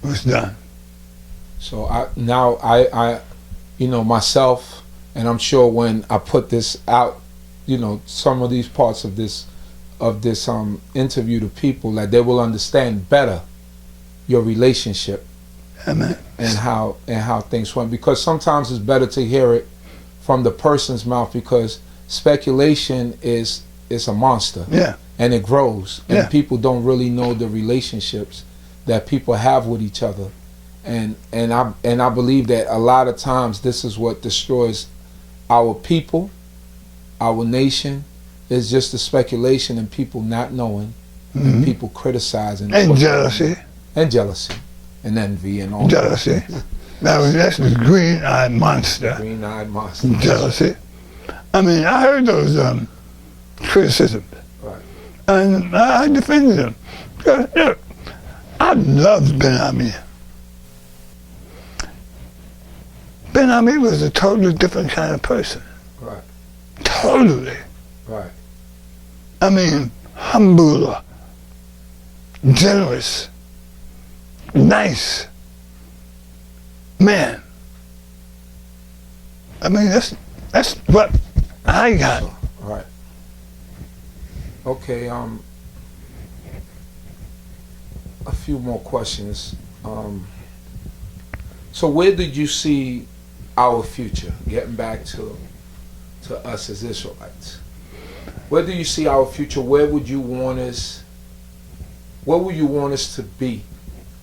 It was done. So I myself, and I'm sure when I put this out, some of these parts of this interview to people, that they will understand better your relationship. Amen. and how things went, because sometimes it's better to hear it from the person's mouth, because speculation is a monster. Yeah. And it grows, and Yeah. people don't really know the relationships that people have with each other, and I believe that a lot of times this is what destroys our people, our nation, is just the speculation and people not knowing, and people criticizing, And jealousy. and jealousy, and envy, and all Jealousy. That's the green-eyed monster. green-eyed monster. Jealousy. I mean, I heard those criticisms. Right. And I defended them. Because, I loved Ben Ammi. Ben Ammi was a totally different kind of person. Right. Totally. Right. I mean, humble, generous, nice man. I mean, that's what I got. Right. Okay. A few more questions. So where did you see our future? Getting back to us as Israelites, where do you see our future? Where would you want us? Where would you want us to be?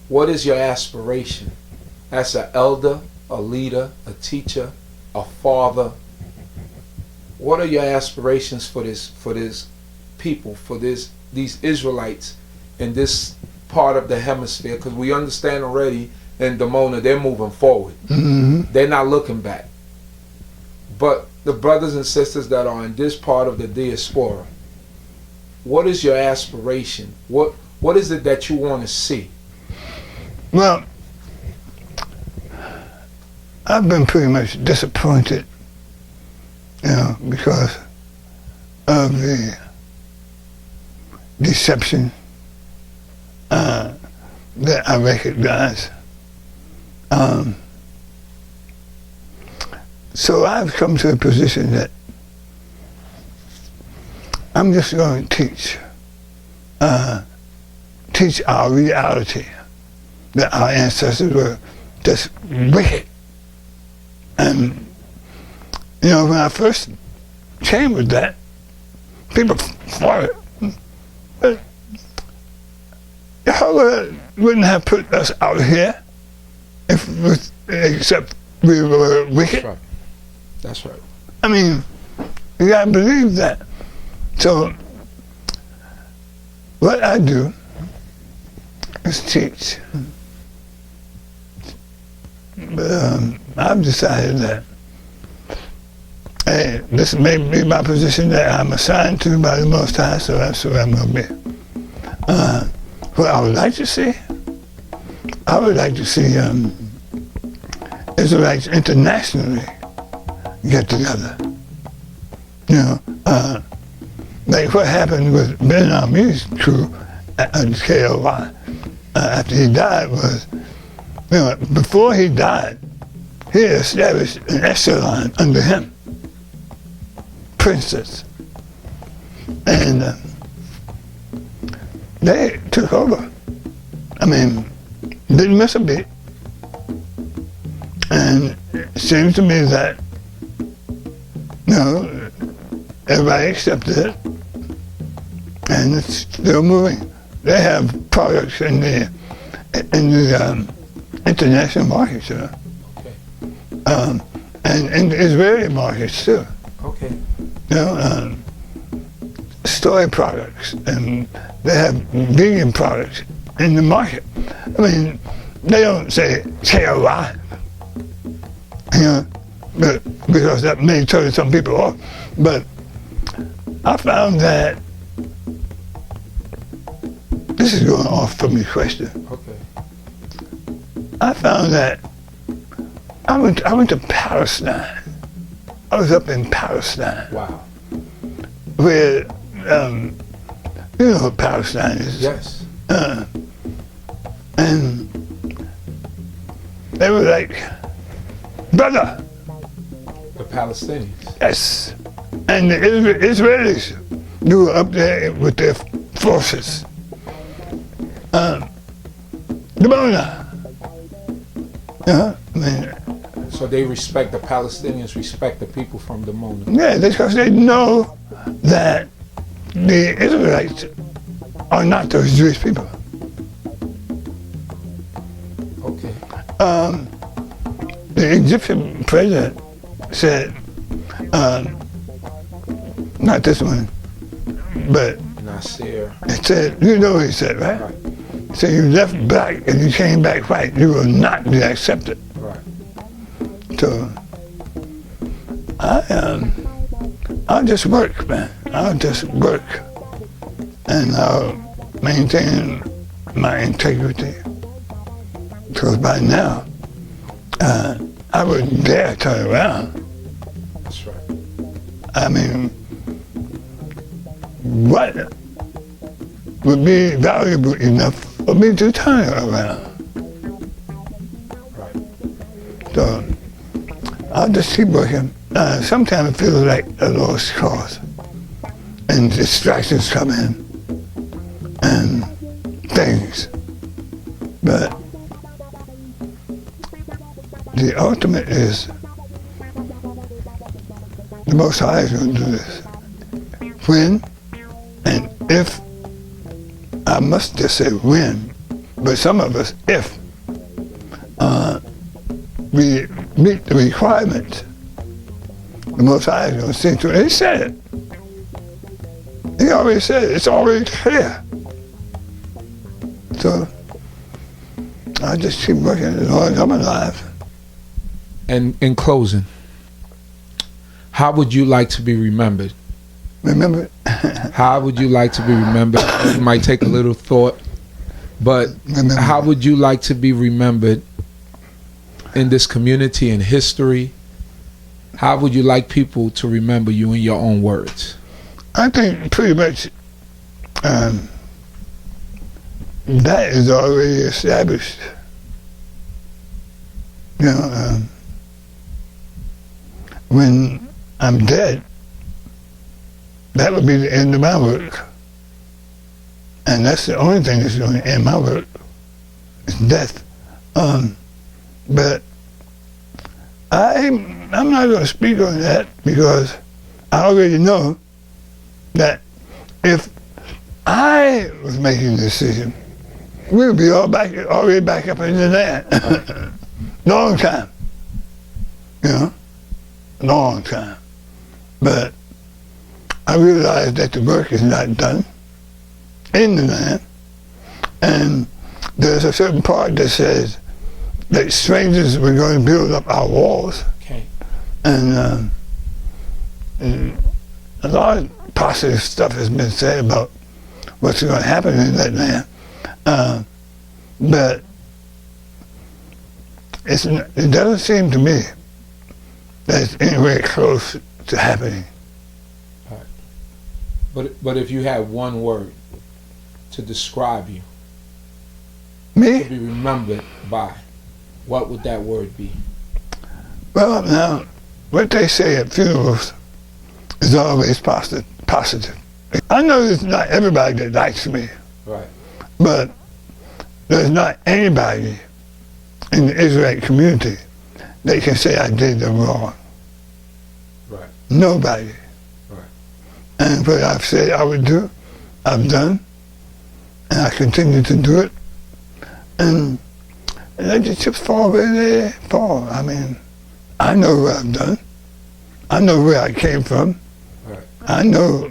What is your aspiration as an elder, a leader, a teacher, a father? What are your aspirations for this people, for these Israelites in this part of the hemisphere? Because we understand already in Dimona they're moving forward. Mm-hmm. They're not looking back. But the brothers and sisters that are in this part of the diaspora, what is your aspiration? What is it that you want to see? Well, I've been pretty much disappointed, because of the deception that I recognize. So I've come to a position that I'm just going to teach our reality, that our ancestors were just wicked. And, when I first came with that, people fought it. But Yehudah wouldn't have put us out here except we were wicked. That's right. That's right. I mean, you gotta believe that. So, what I do is teach. But I've decided that, hey, this may be my position that I'm assigned to by the Most High, so that's where I'm gonna be. What I would like to see, Israelites internationally get together. Like what happened with Ben Ammi's crew at K.O.Y. After he died was, before he died, he established an echelon under him, princes. And they took over. I mean, didn't miss a beat. And it seems to me that, you know, everybody accepted it, and it's still moving. They have products in the international markets, you know. Okay. And in the Israeli markets too. Okay. You know, soy products, and they have vegan products in the market. I mean, they don't say K.O.Y, you know, but because that may turn some people off. But I found that this is going off from your question. Okay. I found that I went to Palestine. I was up in Palestine. Wow. Where, you know what Palestine is? Yes. And they were like, brother. The Palestinians. Yes. And the Israelis, they were up there with their forces. Dimona. I mean, So they respect, the Palestinians respect the people from Dimona. yeah, because they know that the Israelites are not those Jewish people. Okay. The Egyptian president said, not this one, but Nasir. it said, you know what he said, right? Right. He said, you left black and you came back white, you will not be accepted. Right. So, I'll just work, man. I'll just work, and I'll maintain my integrity. Because by now, I wouldn't dare turn around. That's right. I mean, what would be valuable enough for me to turn around? Right. So I'll just keep working. Sometimes it feels like a lost cause, and distractions come in, and things. But the ultimate is the Most High is going to do this. When and if, I must just say when, but some of us, if we meet the requirements, the Most High is going to see to it. He said it. He already said it. It's already clear. So I just keep working as long as I'm alive. And in closing, how would you like to be remembered? Remember? How would you like to be remembered? It might take a little thought, but Remember. how would you like to be remembered in this community and history? How would you like people to remember you in your own words? I think pretty much that is already established. You know, when I'm dead, that would be the end of my work. And that's the only thing that's going to end my work, is death. But I'm not going to speak on that because I already know that if I was making the decision, we would be already back up in the land. Long time. You know? Long time. But I realized that the work is not done in the land. And there's a certain part that says that strangers were going to build up our walls. Okay. And a lot of positive stuff has been said about what's going to happen in that land. But it doesn't seem to me that it's anywhere close to happening. Right. But if you had one word to describe you, Me? to be remembered by, what would that word be? Well, now, what they say at funerals is always positive. I know there's not everybody that likes me, Right. but there's not anybody in the Israelite community that can say I did them wrong. Right. Nobody. Right. And what I've said I would do, I've done, and I continue to do it. And let the chips fall where they fall. I mean, I know what I've done. I know where I came from. Right. I know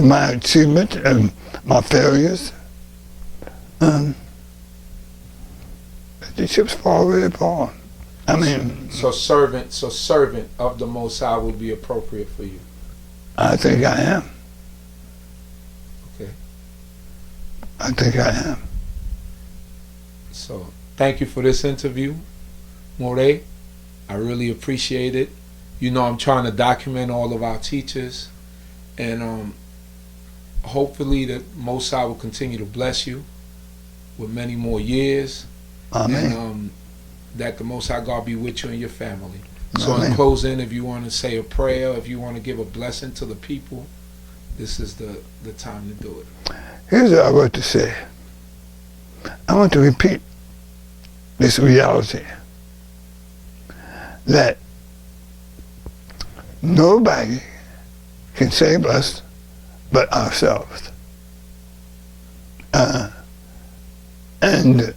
my achievements and my failures. Let the chips fall where they fall. I mean, So servant of the Most High would be appropriate for you. I think I am. Okay. I think I am. So thank you for this interview, Moreh. I really appreciate it. You know, I'm trying to document all of our teachers, and hopefully the Most High will continue to bless you with many more years. Amen. And that the Most High God be with you and your family. So Amen. in closing, if you want to say a prayer, if you want to give a blessing to the people, this is the time to do it. Here's what I want to say. I want to repeat this reality that nobody can save us but ourselves. And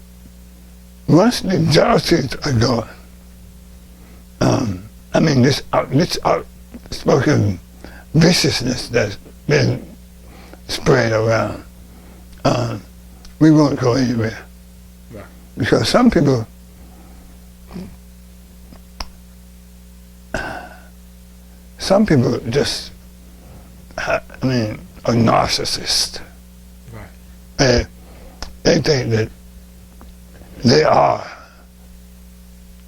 once the jealousies are gone, I mean this outspoken viciousness that's been spread around, we won't go anywhere. Right. Because some people just, are narcissists. Right. They think that they are.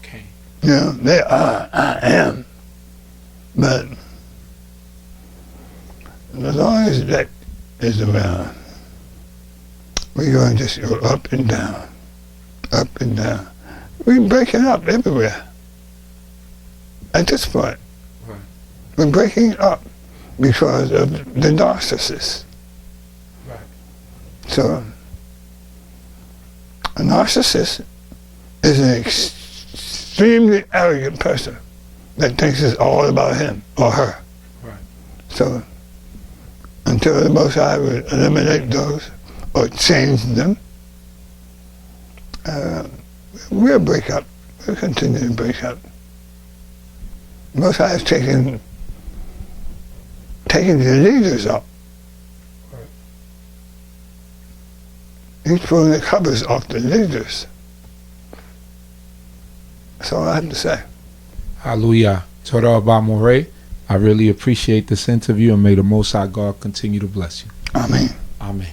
Okay. You know, they are, I am. But as long as that is around, we're going to just go up and down, up and down. We're breaking up everywhere. At this point, Right. we're breaking up because of the narcissist. Right. So, a narcissist is an extremely arrogant person that thinks it's all about him or her. Right. So, until the Most High will eliminate those or change them, we'll break up. We'll continue to break up. The Most High is taking the leaders up. Right. He's pulling the covers off the leaders. That's all I have to say. Hallelujah. Torah about Moreh. I really appreciate this interview, and may the Most High God continue to bless you. Amen. Amen.